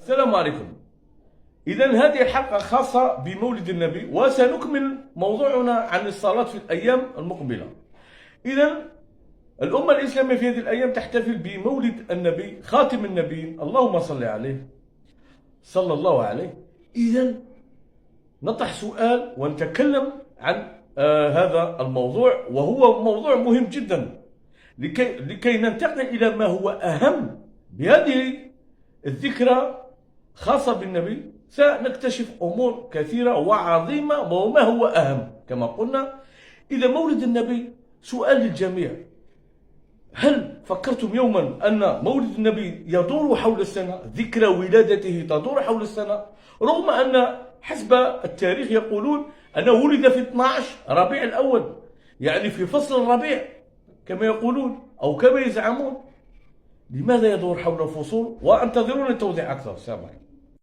السلام عليكم. إذا هذه الحلقة خاصة بمولد النبي، وسنكمل موضوعنا عن الصلاة في الأيام المقبلة. إذا الأمة الإسلامية في هذه الأيام تحتفل بمولد النبي خاتم النبيين، اللهم صل عليه صلى الله عليه. إذا نطرح سؤال ونتكلم عن هذا الموضوع، وهو موضوع مهم جدا لكي ننتقل إلى ما هو أهم. بهذه الذكرى خاصة بالنبي سنكتشف أمور كثيرة وعظيمة، وما هو أهم كما قلنا. إذا مولد النبي، سؤال للجميع: هل فكرتم يوما أن مولد النبي يدور حول السنة؟ ذكرى ولادته تدور حول السنة، رغم أن حسب التاريخ يقولون أنه ولد في 12 ربيع الأول، يعني في فصل الربيع كما يقولون أو كما يزعمون. لماذا يدور حول الفصول؟ وانتظرون التوضيح أكثر. السلام عليكم.